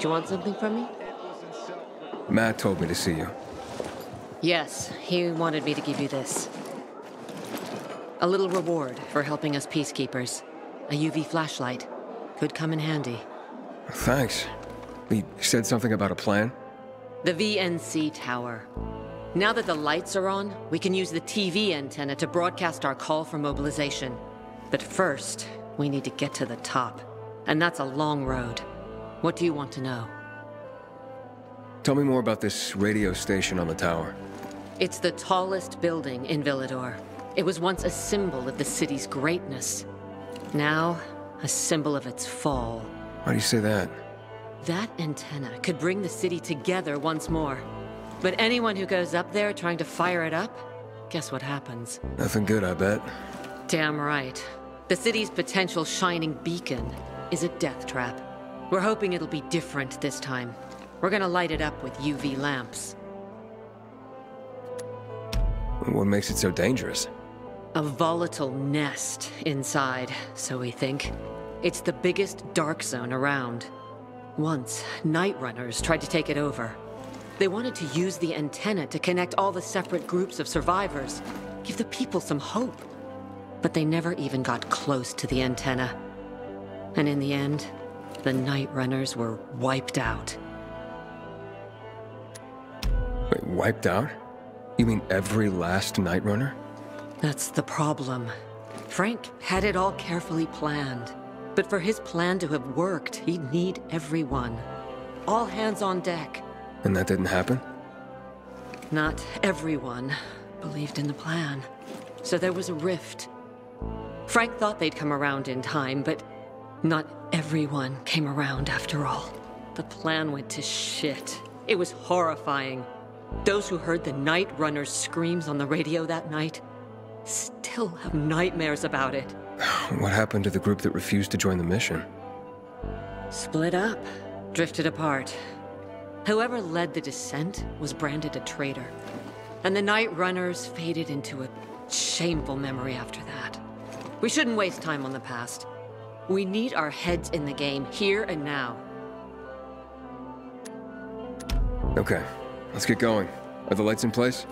you want something from me? Matt told me to see you. Yes, he wanted me to give you this. A little reward for helping us peacekeepers. A UV flashlight. Could come in handy. Thanks. He said something about a plan? The VNC tower. Now that the lights are on, we can use the TV antenna to broadcast our call for mobilization. But first, we need to get to the top. And that's a long road. What do you want to know? Tell me more about this radio station on the tower. It's the tallest building in Villador. It was once a symbol of the city's greatness. Now, a symbol of its fall. Why do you say that? That antenna could bring the city together once more. But anyone who goes up there trying to fire it up, guess what happens? Nothing good, I bet. Damn right. The city's potential shining beacon is a death trap. We're hoping it'll be different this time. We're gonna light it up with UV lamps. What makes it so dangerous? A volatile nest inside, so we think. It's the biggest dark zone around. Once, night runners tried to take it over. They wanted to use the antenna to connect all the separate groups of survivors, give the people some hope. But they never even got close to the antenna. And in the end, the night runners were wiped out. Wait, wiped out? You mean every last night runner? That's the problem. Frank had it all carefully planned. But for his plan to have worked, he'd need everyone. All hands on deck. And that didn't happen? Not everyone believed in the plan. So there was a rift. Frank thought they'd come around in time, but not everyone came around after all. The plan went to shit. It was horrifying. Those who heard the Night Runner's screams on the radio that night still have nightmares about it. What happened to the group that refused to join the mission? Split up, drifted apart. Whoever led the descent was branded a traitor. And the Night Runners faded into a shameful memory after that. We shouldn't waste time on the past. We need our heads in the game, here and now. Okay, let's get going. Are the lights in place?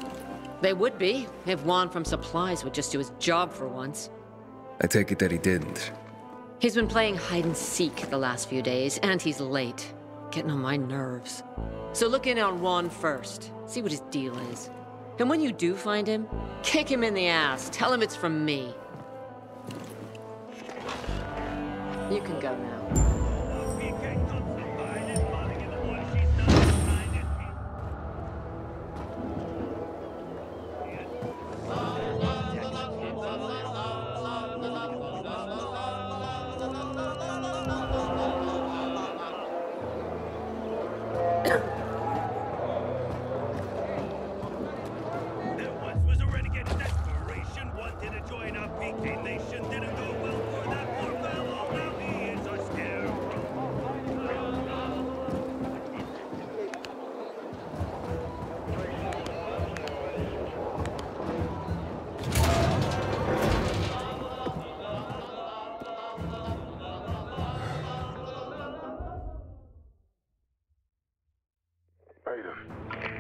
They would be, if Juan from Supplies would just do his job for once. I take it that he didn't. He's been playing hide-and-seek the last few days, and he's late. Getting on my nerves. So look in on Juan first. See what his deal is. And when you do find him, kick him in the ass. Tell him it's from me. You can go now.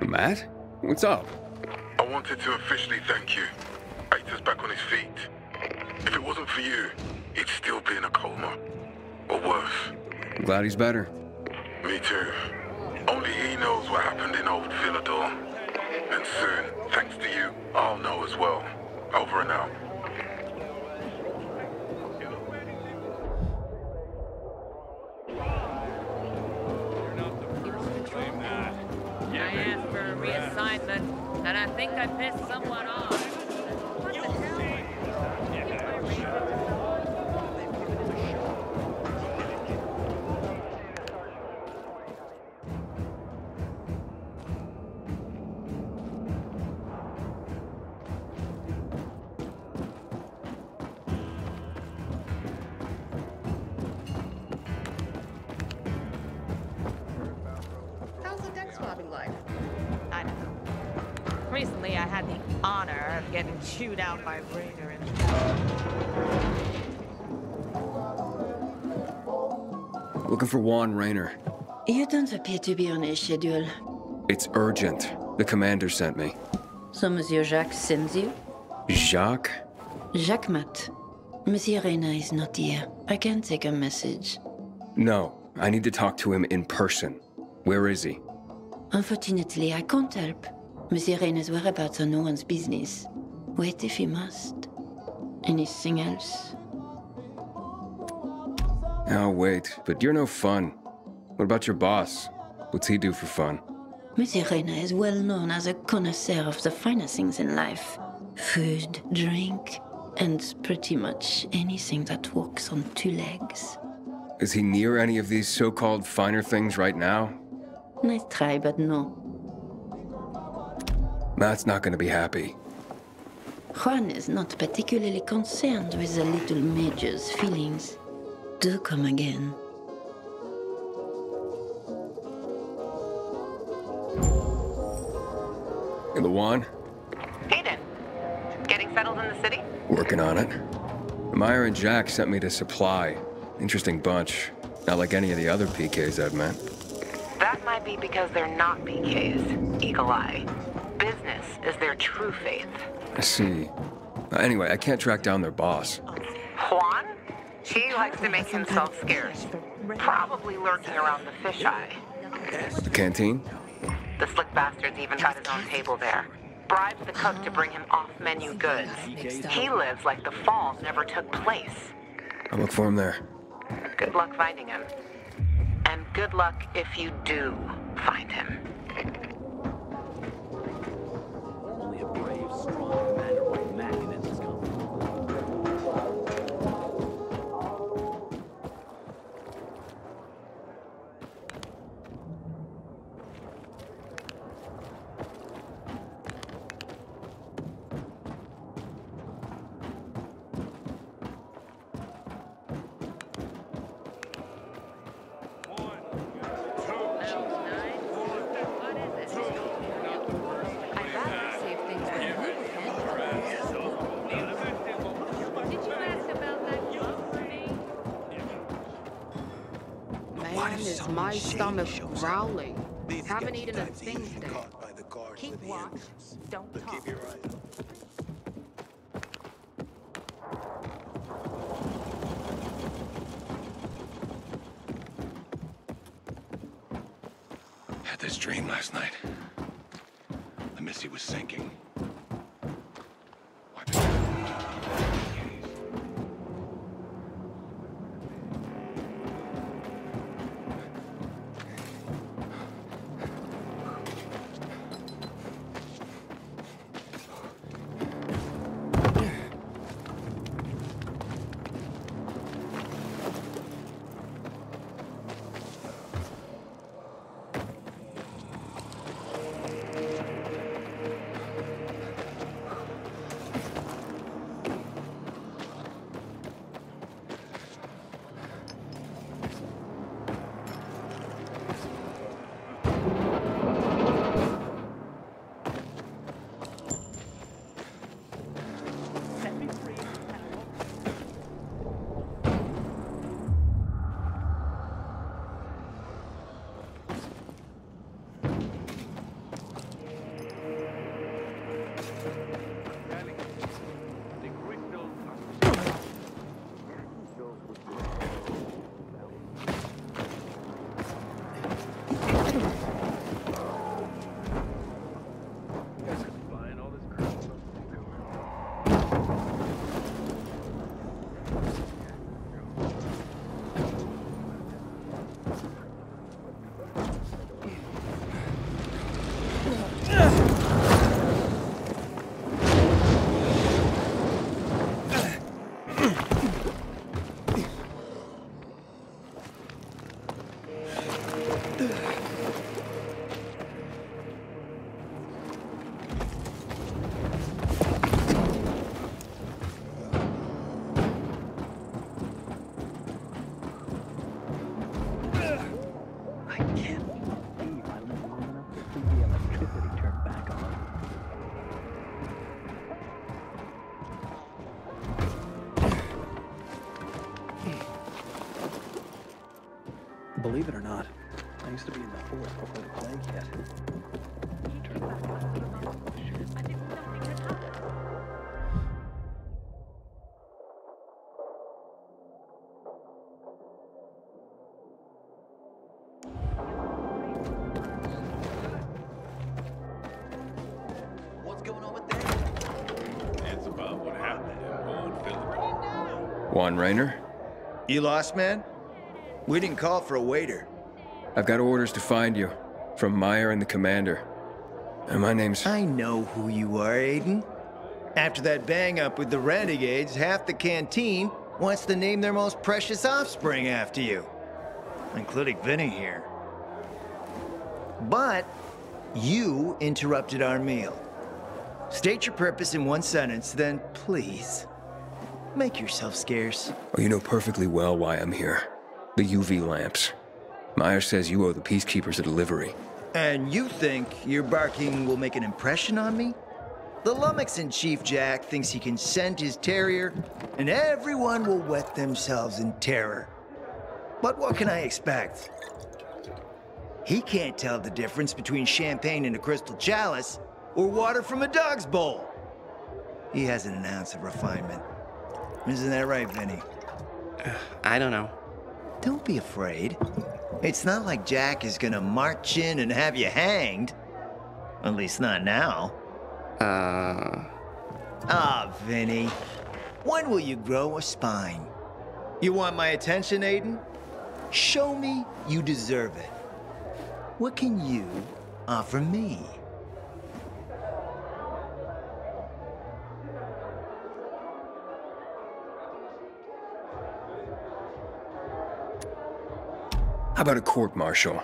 Matt? What's up? I wanted to officially thank you. Aita's back on his feet. If it wasn't for you, he'd still be in a coma. Or worse. I'm glad he's better. Me too. Only he knows what happened in old Villador. And soon, thanks to you, I'll know as well. Over and out. Reassignment, and I think I pissed someone off. What the hell? How's the deck swabbing life? I don't know. Recently, I had the honor of getting chewed out by Raider and... Looking for Juan Raynor. You don't appear to be on a schedule. It's urgent. The commander sent me. So Monsieur Jacques sends you? Jacques? Jacques Mat. Monsieur Reina is not here. I can take a message. No, I need to talk to him in person. Where is he? Unfortunately, I can't help. Monsieur Reina's whereabouts are no one's business. Wait if you must. Anything else? I'll wait, but you're no fun. What about your boss? What's he do for fun? Monsieur Reina is well known as a connoisseur of the finer things in life. Food, drink, and pretty much anything that walks on two legs. Is he near any of these so-called finer things right now? Nice try, but no. Matt's not gonna be happy. Juan is not particularly concerned with the little major's feelings. Do come again. Lawan? Hayden, getting settled in the city? Working on it. Meyer and Jack sent me to Supply. Interesting bunch. Not like any of the other PKs I've met. That might be because they're not PKs, Eagle Eye. Business is their true faith. I see. Anyway, I can't track down their boss. Juan? He likes to make himself scarce. Probably lurking around the fisheye. The canteen? The slick bastard's even got his own table there. Bribes the cook to bring him off-menu goods. He lives like the falls never took place. I'll look for him there. Good luck finding him. And good luck if you do find him. Only a brave, strong commander like Mac can end this conflict. My stomach's growling. Haven't eaten a thing today. Keep watch. Don't talk. Had this dream last night. The Missy was sinking. Believe it or not, I used to be in the force before the plague hit. What's going on with that? That's about what happened in old Philadelphia. Juan Raynor? You lost, man? We didn't call for a waiter. I've got orders to find you. From Meyer and the commander. And my name's... I know who you are, Aiden. After that bang-up with the Renegades, half the canteen wants to name their most precious offspring after you. Including Vinny here. But you interrupted our meal. State your purpose in one sentence, then please, make yourself scarce. Oh, you know perfectly well why I'm here. The UV lamps. Meyer says you owe the Peacekeepers a delivery. And you think your barking will make an impression on me? The Lummoxan Chief Jack thinks he can scent his terrier, and everyone will wet themselves in terror. But what can I expect? He can't tell the difference between champagne in a crystal chalice or water from a dog's bowl. He hasn't an ounce of refinement. Isn't that right, Vinny? I don't know. Don't be afraid. It's not like Jack is gonna march in and have you hanged. At least not now. Vinny. When will you grow a spine? You want my attention, Aiden? Show me you deserve it. What can you offer me? How about a court-martial?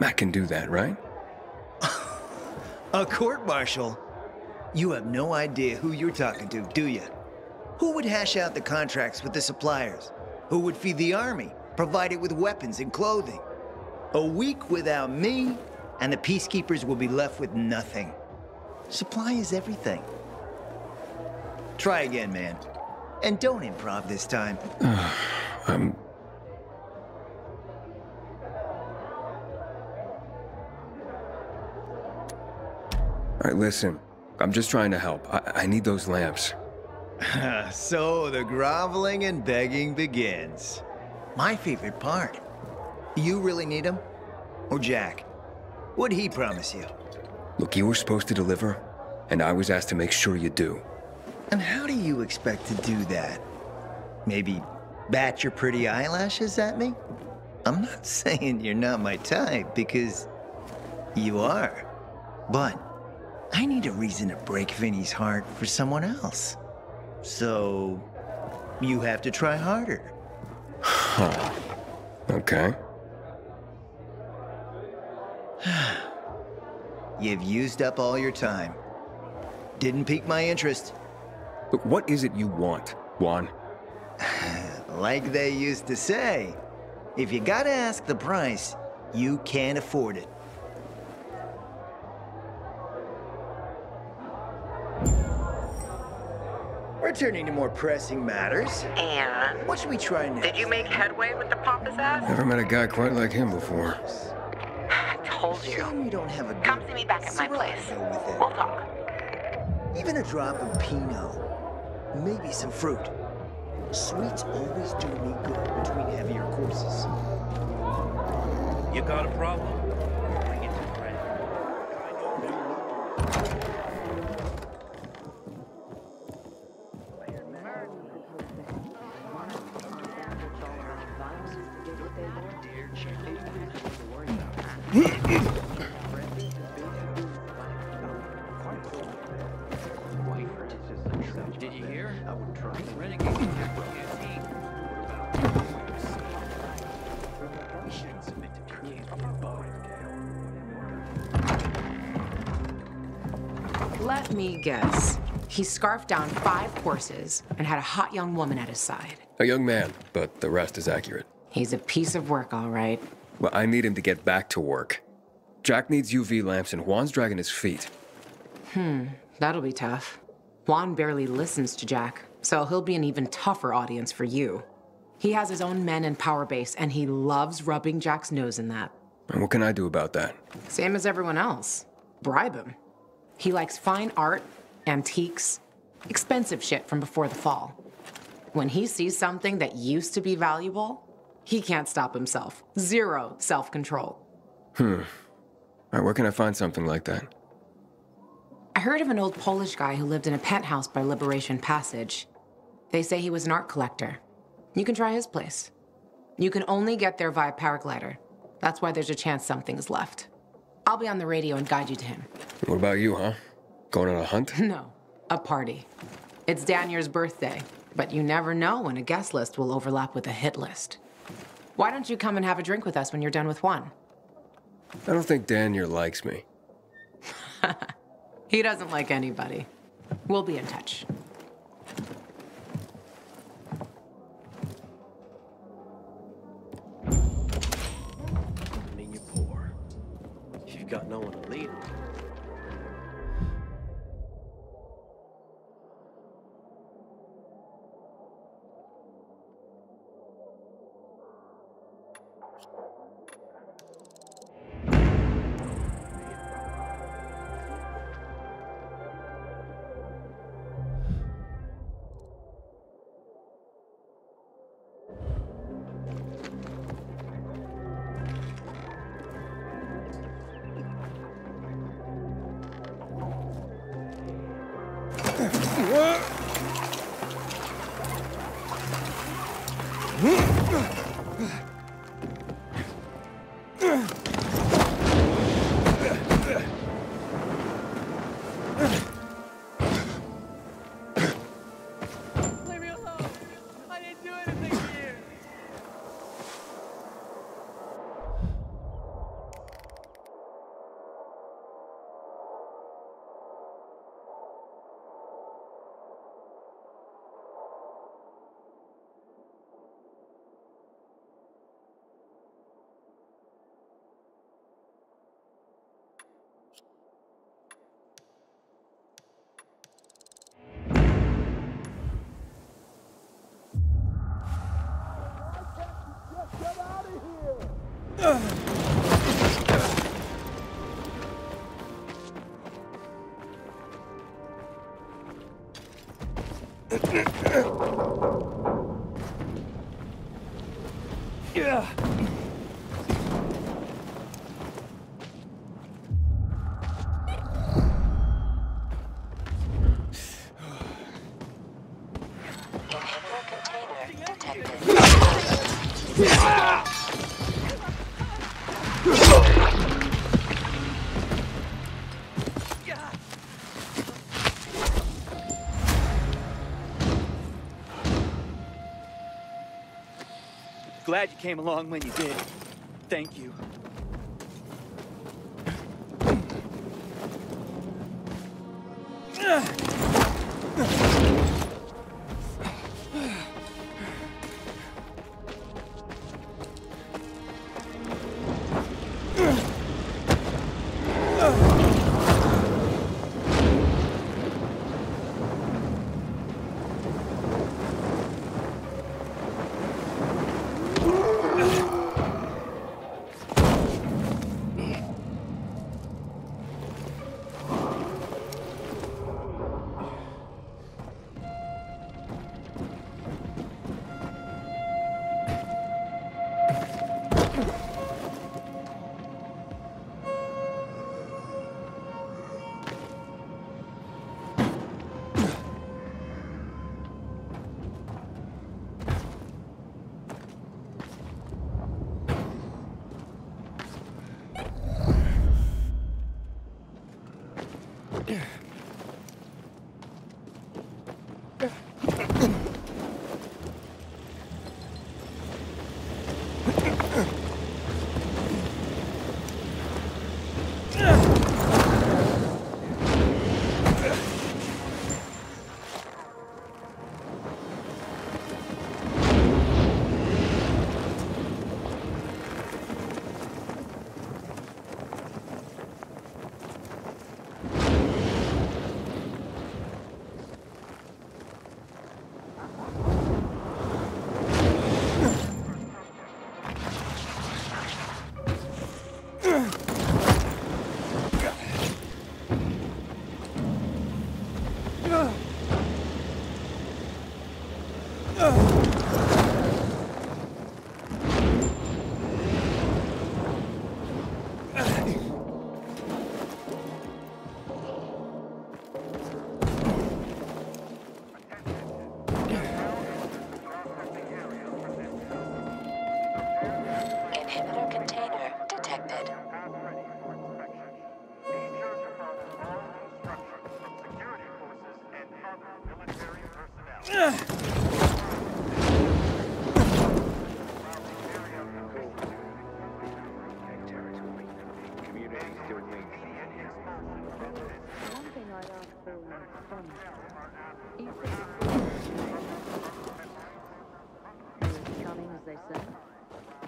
Matt can do that, right? A court-martial? You have no idea who you're talking to, do you? Who would hash out the contracts with the suppliers? Who would feed the army, provide it with weapons and clothing? A week without me, and the Peacekeepers will be left with nothing. Supply is everything. Try again, man. And don't improv this time. All right, listen. I'm just trying to help. I need those lamps. So the groveling and begging begins. My favorite part. You really need them? Or Jack? What'd he promise you? Look, you were supposed to deliver, and I was asked to make sure you do. And how do you expect to do that? Maybe bat your pretty eyelashes at me? I'm not saying you're not my type, because you are. But I need a reason to break Vinny's heart for someone else. So you have to try harder. Huh. Okay. You've used up all your time. Didn't pique my interest. But what is it you want, Juan? Like they used to say, if you gotta ask the price, you can't afford it. Returning to more pressing matters. And What should we try next? did you make headway with the pompous ass? Never met a guy quite like him before. I told you. Shame we don't have a good Come see me back at my place. Sriracha with it. We'll talk. Even a drop of Pinot. Maybe some fruit. Sweets always do me good between heavier courses. You got a problem? Bring it to Fred. Did you hear? I would try. Renegade Let me guess. He scarfed down 5 horses and had a hot young woman at his side. A young man, but the rest is accurate. He's a piece of work, all right. Well, I need him to get back to work. Jack needs UV lamps and Juan's dragging his feet. That'll be tough. Juan barely listens to Jack, so he'll be an even tougher audience for you. He has his own men and power base, and he loves rubbing Jack's nose in that. And what can I do about that? Same as everyone else. Bribe him. He likes fine art, antiques, expensive shit from before the fall. When he sees something that used to be valuable, he can't stop himself. Zero self-control. All right, where can I find something like that? I heard of an old Polish guy who lived in a penthouse by Liberation Passage. They say he was an art collector. You can try his place. You can only get there via paraglider. That's why there's a chance something's left. I'll be on the radio and guide you to him. What about you, huh? Going on a hunt? No, a party. It's Danier's birthday, but you never know when a guest list will overlap with a hit list. Why don't you come and have a drink with us when you're done with one? I don't think Danier likes me. He doesn't like anybody. We'll be in touch. I mean, you're poor. You've got no one to lead. Leave me alone. I didn't do anything to you. Glad you came along when you did. Thank you.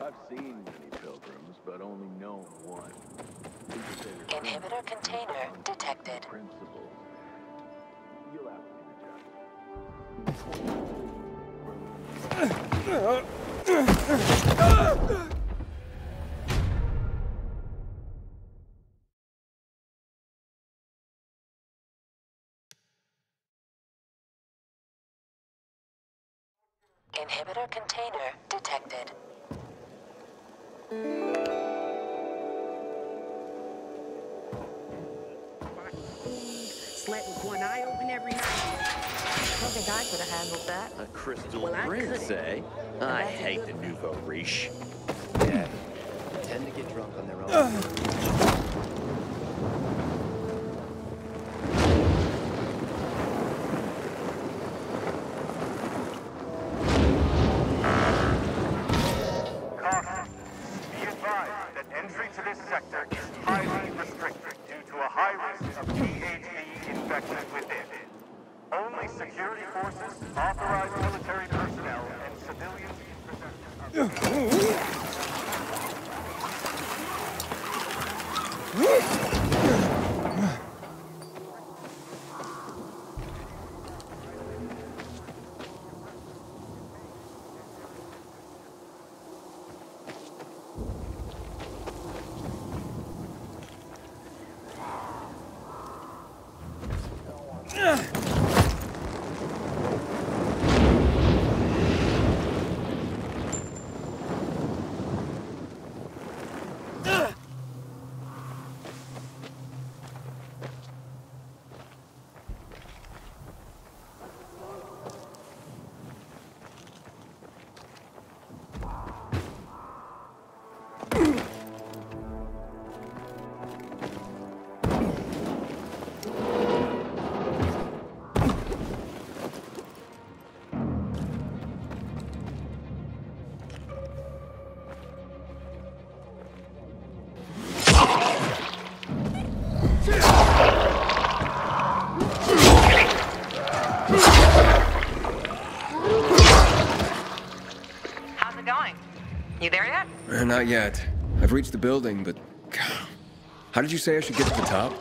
I've seen many pilgrims, but only known one. Inhibitor container detected. Principles. You'll have to Inhibitor container detected. Slept with one eye open every night. I don't think I could have handled that. A crystal Well, I prince, couldn't. eh? I hate the nouveau riche. Yeah. Tend to get drunk on their own. Caution. Be advised that entry to this sector is highly restricted due to a high risk of PhD infection within. Only security forces, authorized military personnel, and civilians in possession How's it going? You there yet? Not yet. I've reached the building, but... How did you say I should get to the top?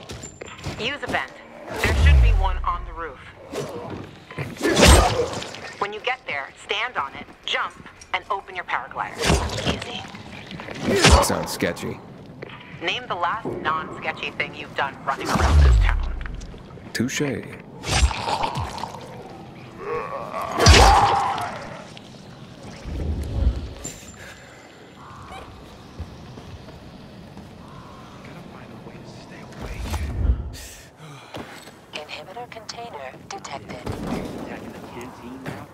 Use a vent. There should be one on the roof. When you get there, stand on it, jump, and open your paraglider. Easy. Sounds sketchy. Name the last non-sketchy thing you've done running around this town. Touche. Inhibitor container detected. attacking the canteen now.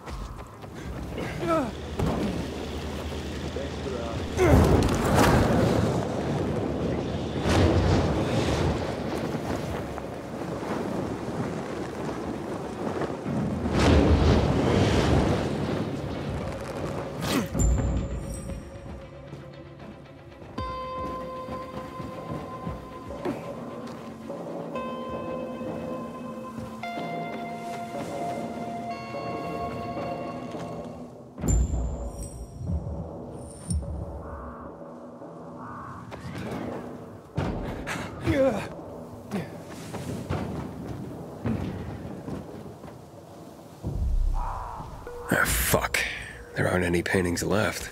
Ah, fuck. There aren't any paintings left.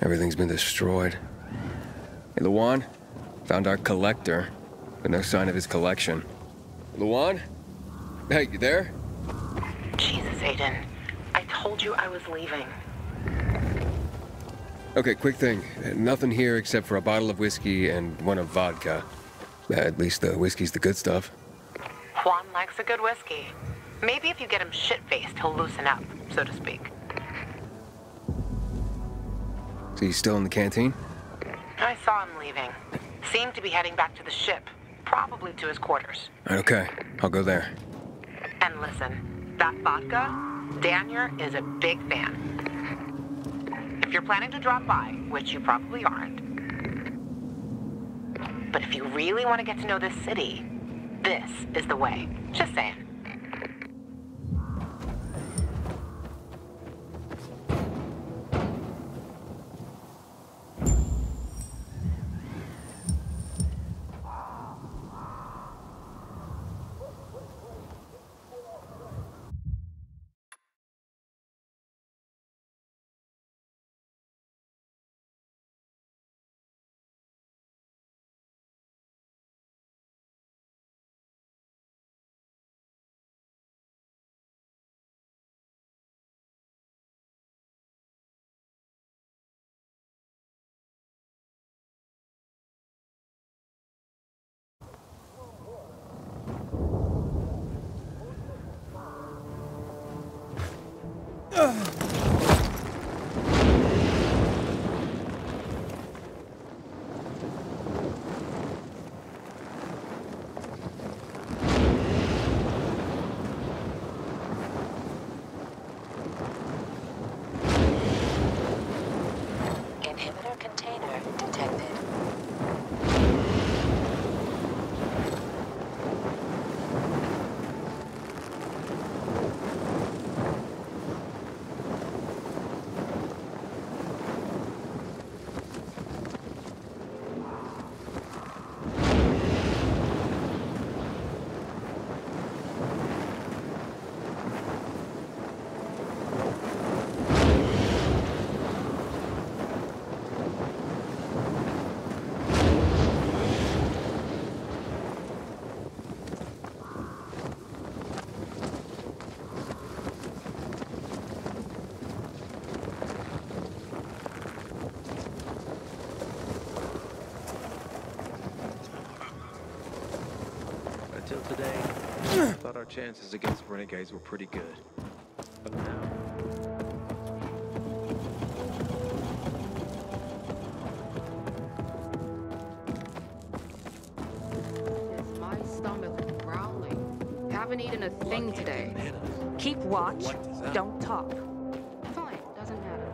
Everything's been destroyed. Hey, Luan? Found our collector, but no sign of his collection. Luan? Hey, you there? Jesus, Aiden. I told you I was leaving. Okay, quick thing. Nothing here except for a bottle of whiskey and one of vodka. At least the whiskey's the good stuff. Juan likes a good whiskey. Maybe if you get him shit-faced, he'll loosen up, so to speak. So he's still in the canteen? I saw him leaving. Seemed to be heading back to the ship, probably to his quarters. Okay, I'll go there. And listen, that vodka, Daniel is a big fan. If you're planning to drop by, which you probably aren't, but if you really want to get to know this city, this is the way. Just saying. Inhibitor container detected. Until today, I thought our chances against renegades were pretty good. But now... My stomach growling. Haven't eaten a thing today. Keep watch. Don't talk. Fine, doesn't matter.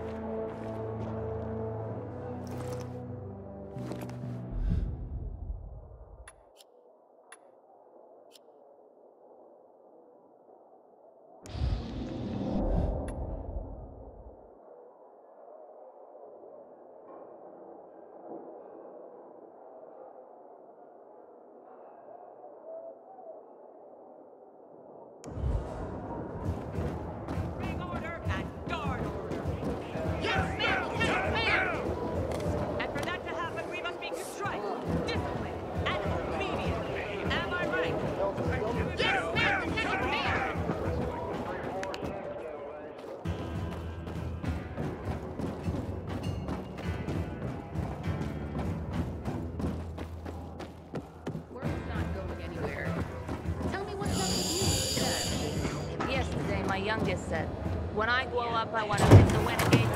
Yesterday, my youngest said, when I grow up, I want to take the renegade.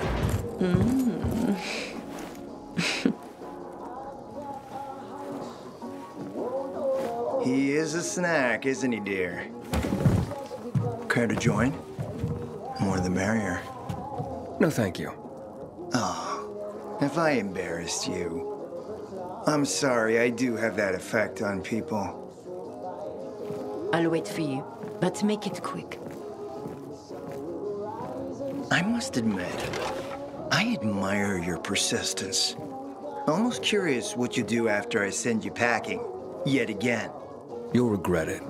He is a snack, isn't he, dear? Care to join? More the merrier. No, thank you. Oh, if I embarrassed you. I'm sorry, I do have that effect on people. I'll wait for you, but make it quick. I must admit, I admire your persistence. Almost curious what you do after I send you packing, yet again. You'll regret it.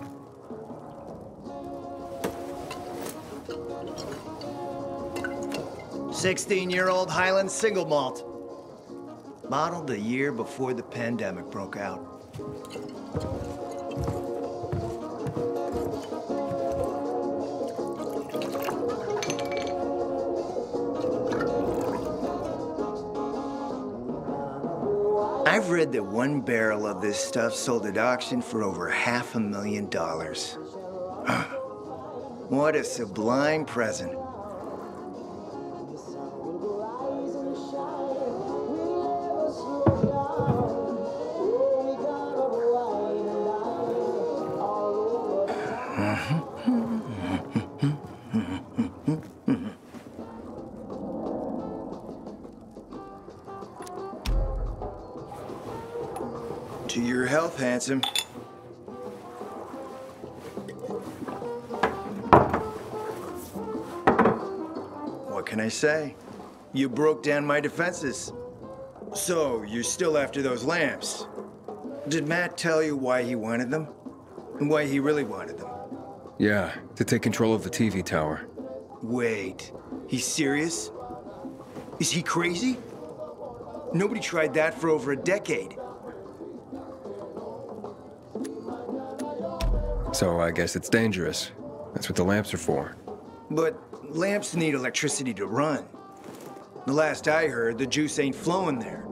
"16-year-old Highland single malt. Bottled the year before the pandemic broke out. I've read that one barrel of this stuff sold at auction for over $500,000. What a sublime present. handsome. What can I say? You broke down my defenses. So, you're still after those lamps. Did Matt tell you why he wanted them? And why he really wanted them? Yeah, to take control of the TV tower. Wait, he's serious? Is he crazy? Nobody tried that for over a decade. So I guess it's dangerous. That's what the lamps are for. But lamps need electricity to run. The last I heard, the juice ain't flowing there.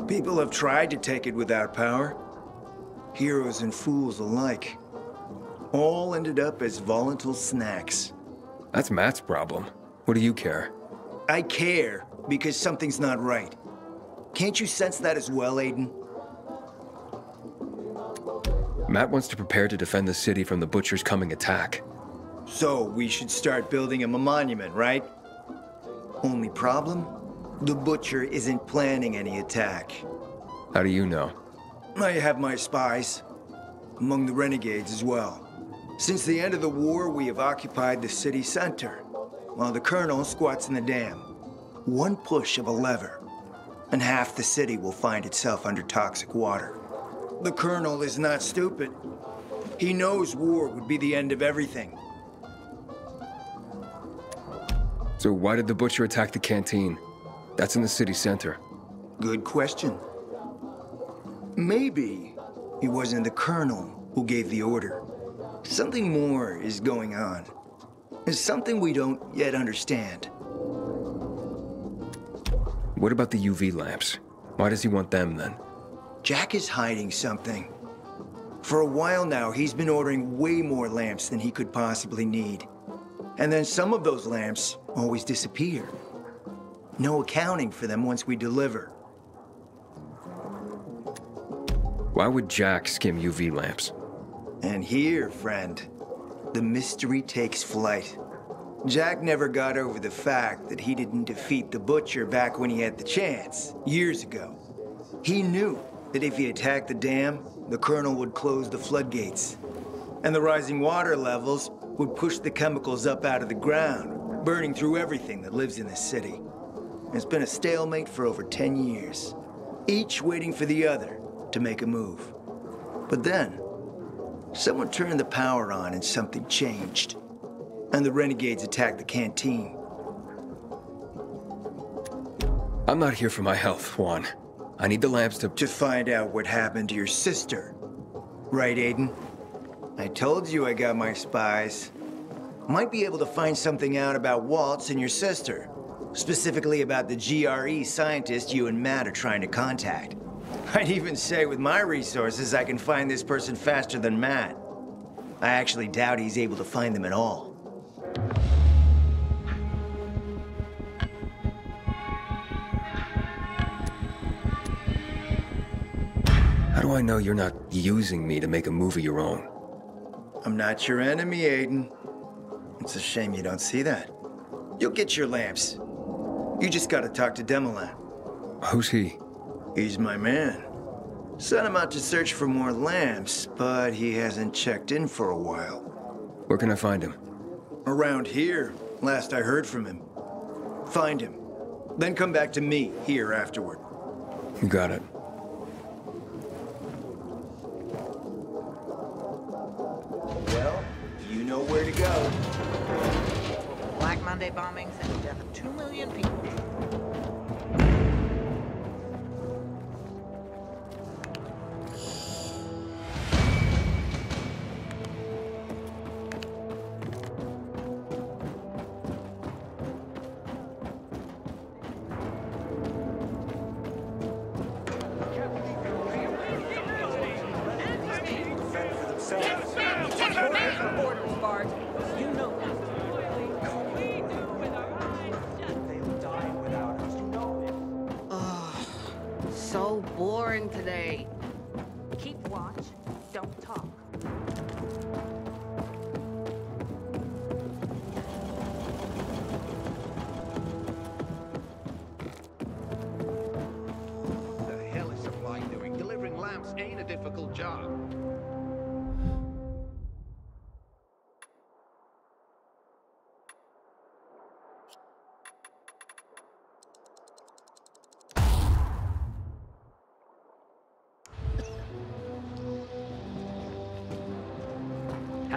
People have tried to take it without power. Heroes and fools alike. All ended up as volatile snacks. That's Matt's problem. What do you care? I care because something's not right. Can't you sense that as well, Aiden? Matt wants to prepare to defend the city from the Butcher's coming attack. So we should start building him a monument, right? Only problem? The Butcher isn't planning any attack. How do you know? I have my spies. Among the renegades as well. Since the end of the war, we have occupied the city center, while the Colonel squats in the dam. One push of a lever, and half the city will find itself under toxic water. The Colonel is not stupid. He knows war would be the end of everything. So why did the Butcher attack the canteen? That's in the city center. Good question. Maybe it wasn't the Colonel who gave the order. Something more is going on. It's something we don't yet understand. What about the UV lamps? Why does he want them then? Jack is hiding something. For a while now, he's been ordering way more lamps than he could possibly need. And then some of those lamps always disappear. No accounting for them once we deliver. Why would Jack skim UV lamps? And here, friend, the mystery takes flight. Jack never got over the fact that he didn't defeat the Butcher back when he had the chance, years ago. He knew that if he attacked the dam, the Colonel would close the floodgates. And the rising water levels would push the chemicals up out of the ground, burning through everything that lives in the city. It's been a stalemate for over 10 years, each waiting for the other to make a move. But then, someone turned the power on and something changed. And the renegades attacked the canteen. I'm not here for my health, Juan. I need the lamps to find out what happened to your sister. Right, Aiden? I told you I got my spies. Might be able to find something out about Waltz and your sister. Specifically about the GRE scientist you and Matt are trying to contact. I'd even say with my resources, I can find this person faster than Matt. I actually doubt he's able to find them at all. How do I know you're not using me to make a move of your own? I'm not your enemy, Aiden. It's a shame you don't see that. You'll get your lamps. You just gotta talk to Demolan. Who's he? He's my man. Sent him out to search for more lamps, but he hasn't checked in for a while. Where can I find him? Around here, last I heard from him. Find him. Then come back to me here afterward. You got it. Well, you know where to go. Black Monday bombings and the death of 2 million people. So boring today. Keep watch, don't talk. The hell is supply doing? Delivering lamps ain't a difficult job.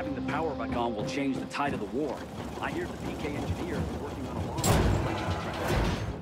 having the power back on will change the tide of the war. I hear the PK engineers are working on a long